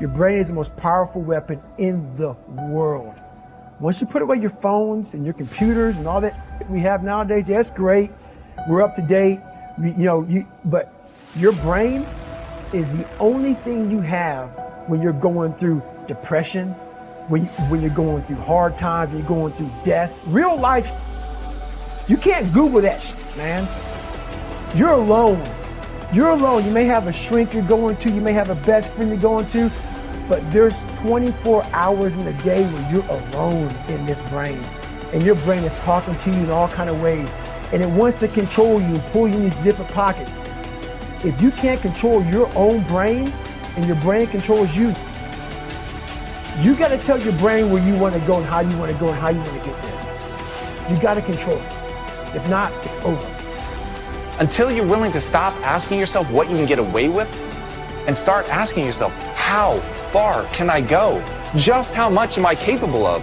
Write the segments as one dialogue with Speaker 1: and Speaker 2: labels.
Speaker 1: Your brain is the most powerful weapon in the world. Once you put away your phones and your computers and all that we have nowadays, yeah, it's great. We're up to date, but your brain is the only thing you have when you're going through depression, when you're going through hard times, when you're going through death. Real life, you can't Google that shit, man. You're alone. You're alone. You may have a shrink you're going to, you may have a best friend you're going to, but there's 24 hours in the day where you're alone in this brain. And your brain is talking to you in all kinds of ways. And it wants to control you and pull you in these different pockets. If you can't control your own brain and your brain controls you, you got to tell your brain where you want to go and how you want to go and how you want to get there. You got to control it. If not, it's over.
Speaker 2: Until you're willing to stop asking yourself what you can get away with and start asking yourself, how far can I go? Just how much am I capable of?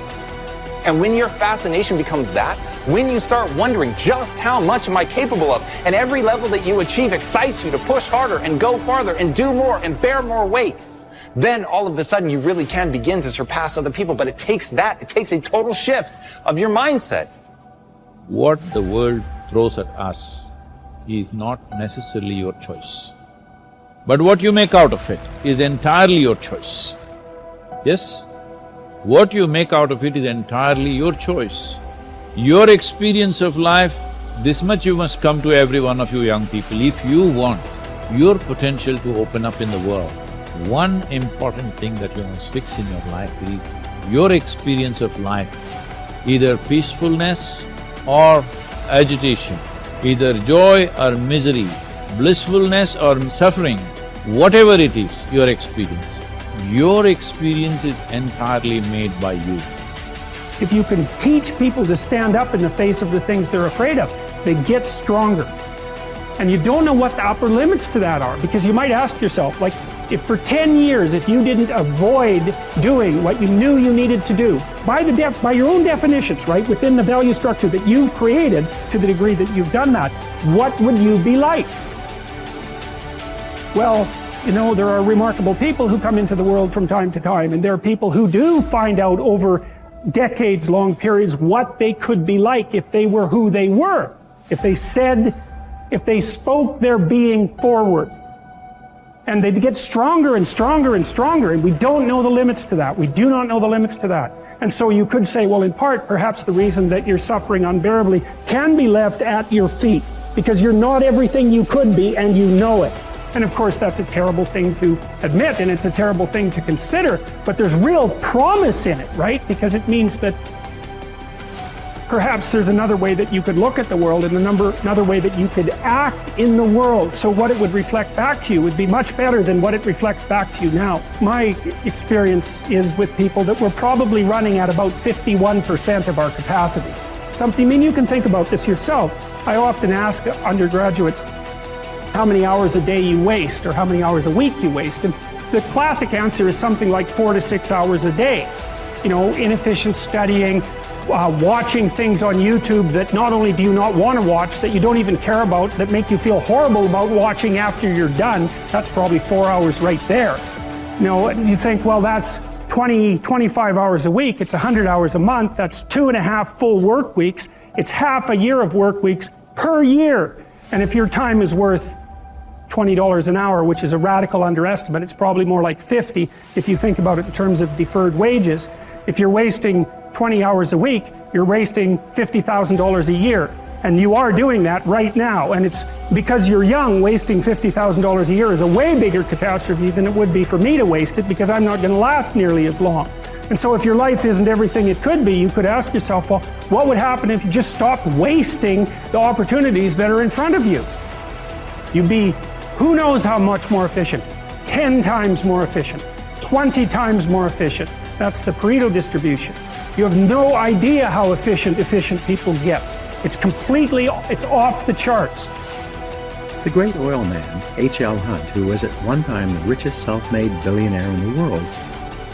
Speaker 2: And when your fascination becomes that, when you start wondering just how much am I capable of, and every level that you achieve excites you to push harder and go farther and do more and bear more weight, then all of a sudden you really can begin to surpass other people. But it takes a total shift of your mindset.
Speaker 3: What the world throws at us is not necessarily your choice. But what you make out of it is entirely your choice. Yes? What you make out of it is entirely your choice. Your experience of life, this much you must come to every one of you young people. If you want your potential to open up in the world, one important thing that you must fix in your life is your experience of life, either peacefulness or agitation, either joy or misery, blissfulness or suffering, whatever it is your experience is entirely made by you.
Speaker 4: If you can teach people to stand up in the face of the things they're afraid of, they get stronger. And you don't know what the upper limits to that are, because you might ask yourself, like, if for 10 years, if you didn't avoid doing what you knew you needed to do, by your own definitions, right, within the value structure that you've created, to the degree that you've done that, what would you be like? Well, there are remarkable people who come into the world from time to time, and there are people who do find out over decades-long periods what they could be like if they were who they were, if they spoke their being forward. And they get stronger and stronger and stronger, and we don't know the limits to that. We do not know the limits to that. And so you could say, well, in part, perhaps the reason that you're suffering unbearably can be left at your feet, because you're not everything you could be, and you know it. And of course, that's a terrible thing to admit, and it's a terrible thing to consider, but there's real promise in it, right? Because it means that perhaps there's another way that you could look at the world, and another way that you could act in the world, so what it would reflect back to you would be much better than what it reflects back to you now. My experience is with people that we're probably running at about 51% of our capacity. You can think about this yourselves. I often ask undergraduates how many hours a day you waste, or how many hours a week you waste, and the classic answer is something like 4 to 6 hours a day. Inefficient studying, watching things on YouTube that not only do you not want to watch, that you don't even care about, that make you feel horrible about watching after you're done. That's probably 4 hours right there. You think, well, that's 25 hours a week, it's 100 hours a month, that's 2.5 full work weeks, it's half a year of work weeks per year. And if your time is worth $20 an hour, which is a radical underestimate, it's probably more like 50 if you think about it in terms of deferred wages. If you're wasting 20 hours a week, you're wasting $50,000 a year. And you are doing that right now. And it's because you're young, wasting $50,000 a year is a way bigger catastrophe than it would be for me to waste it, because I'm not going to last nearly as long. And so if your life isn't everything it could be, you could ask yourself, well, what would happen if you just stopped wasting the opportunities that are in front of you? You'd be, who knows how much more efficient? 10 times more efficient, 20 times more efficient. That's the Pareto distribution. You have no idea how efficient people get. It's off the charts.
Speaker 5: The great oil man, H.L. Hunt, who was at one time the richest self-made billionaire in the world,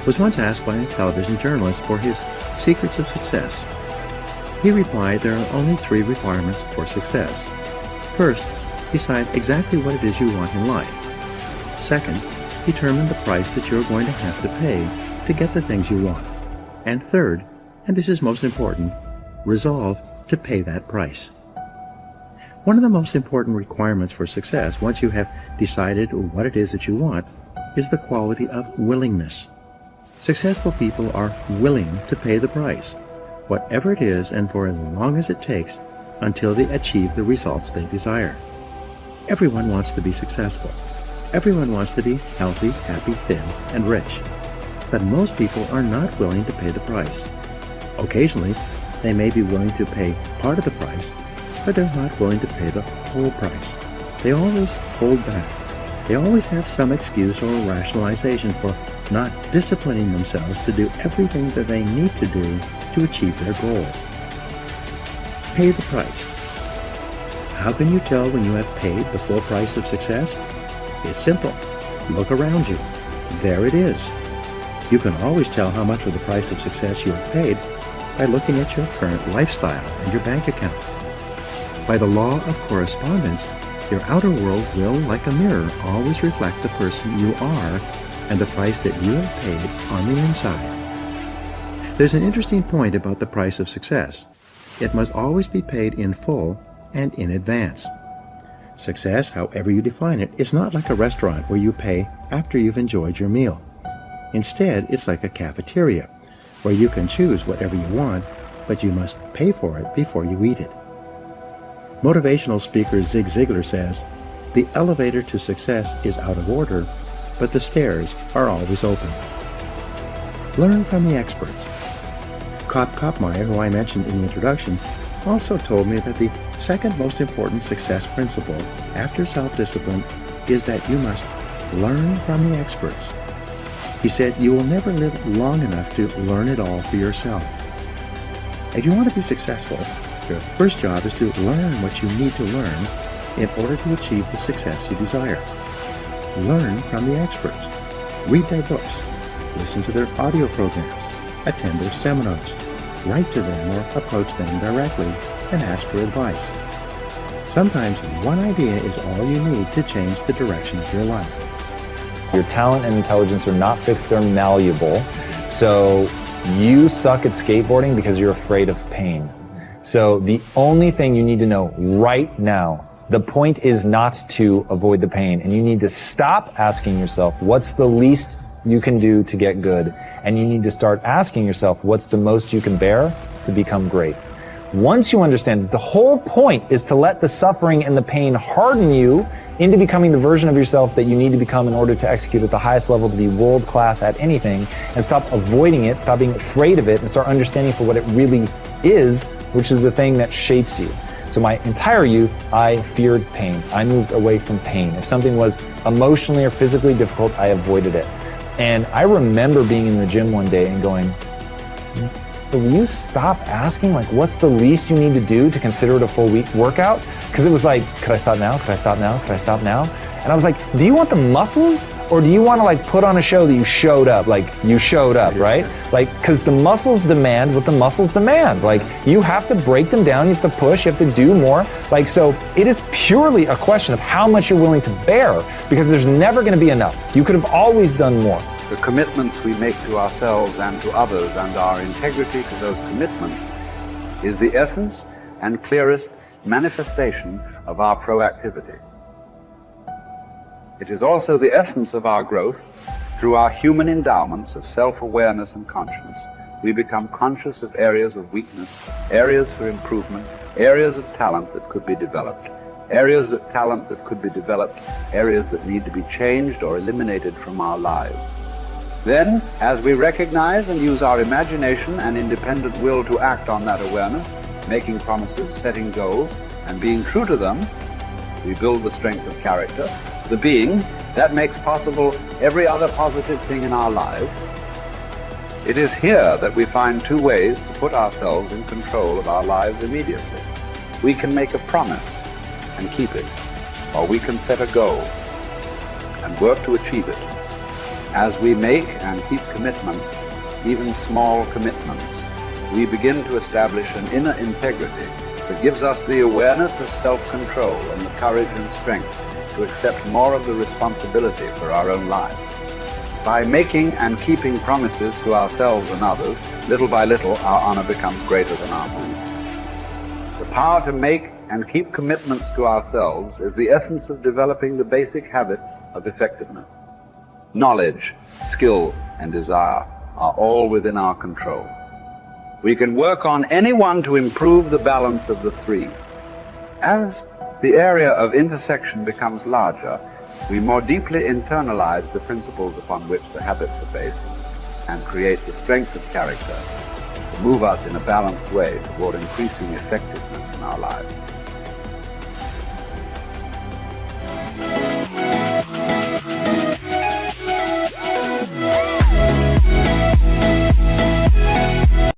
Speaker 5: was once asked by a television journalist for his secrets of success. He replied there are only 3 requirements for success. First, decide exactly what it is you want in life. Second, determine the price that you're going to have to pay to get the things you want. And third, and this is most important, resolve to pay that price. One of the most important requirements for success, once you have decided what it is that you want, is the quality of willingness. Successful people are willing to pay the price, whatever it is and for as long as it takes, until they achieve the results they desire. Everyone wants to be successful. Everyone wants to be healthy, happy, thin, and rich. But most people are not willing to pay the price. Occasionally, they may be willing to pay part of the price, but they're not willing to pay the whole price. They always hold back. They always have some excuse or rationalization for not disciplining themselves to do everything that they need to do to achieve their goals. Pay the price. How can you tell when you have paid the full price of success? It's simple. Look around you. There it is. You can always tell how much of the price of success you have paid by looking at your current lifestyle and your bank account. By the law of correspondence, your outer world will, like a mirror, always reflect the person you are and the price that you have paid on the inside. There's an interesting point about the price of success. It must always be paid in full and in advance. Success, however you define it, is not like a restaurant where you pay after you've enjoyed your meal. Instead, it's like a cafeteria, where you can choose whatever you want, but you must pay for it before you eat it. Motivational speaker Zig Ziglar says, "The elevator to success is out of order, but the stairs are always open." Learn from the experts. Kopp Koppmeyer, who I mentioned in the introduction, also told me that the second most important success principle after self-discipline is that you must learn from the experts. He said you will never live long enough to learn it all for yourself. If you want to be successful, your first job is to learn what you need to learn in order to achieve the success you desire. Learn from the experts. Read their books. Listen to their audio programs. Attend their seminars. Write to them or approach them directly and ask for advice. Sometimes one idea is all you need to change the direction of your life.
Speaker 6: Your talent and intelligence are not fixed, they're malleable. So you suck at skateboarding because you're afraid of pain. So the only thing you need to know right now, the point is not to avoid the pain, and you need to stop asking yourself, what's the least you can do to get good? And you need to start asking yourself, what's the most you can bear to become great? Once you understand that the whole point is to let the suffering and the pain harden you into becoming the version of yourself that you need to become in order to execute at the highest level, to be world class at anything, and stop avoiding it, stop being afraid of it, and start understanding for what it really is, which is the thing that shapes you. So my entire youth, I feared pain. I moved away from pain. If something was emotionally or physically difficult, I avoided it. And I remember being in the gym one day and going, will you stop asking, like, what's the least you need to do to consider it a full week workout? Because it was like, could I stop now? Could I stop now? Could I stop now? And I was like, do you want the muscles, or do you want to like put on a show that you showed up? Like, you showed up, right? Like, because the muscles demand what the muscles demand. Like, you have to break them down, you have to push, you have to do more. Like, so it is purely a question of how much you're willing to bear, because there's never going to be enough. You could have always done more.
Speaker 7: The commitments we make to ourselves and to others, and our integrity to those commitments, is the essence and clearest manifestation of our proactivity. It is also the essence of our growth. Through our human endowments of self-awareness and consciousness, we become conscious of areas of weakness, areas for improvement, areas of talent that could be developed, areas that talent that could be developed, areas that need to be changed or eliminated from our lives. Then, as we recognize and use our imagination and independent will to act on that awareness, making promises, setting goals, and being true to them, we build the strength of character, the being that makes possible every other positive thing in our lives. It is here that we find two ways to put ourselves in control of our lives immediately. We can make a promise and keep it, or we can set a goal and work to achieve it. As we make and keep commitments, even small commitments, we begin to establish an inner integrity that gives us the awareness of self-control and the courage and strength to accept more of the responsibility for our own lives. By making and keeping promises to ourselves and others, little by little our honor becomes greater than our beliefs. The power to make and keep commitments to ourselves is the essence of developing the basic habits of effectiveness. Knowledge, skill, and desire are all within our control. We can work on any one to improve the balance of the three. As the area of intersection becomes larger, we more deeply internalize the principles upon which the habits are based and create the strength of character to move us in a balanced way toward increasing effectiveness in our lives.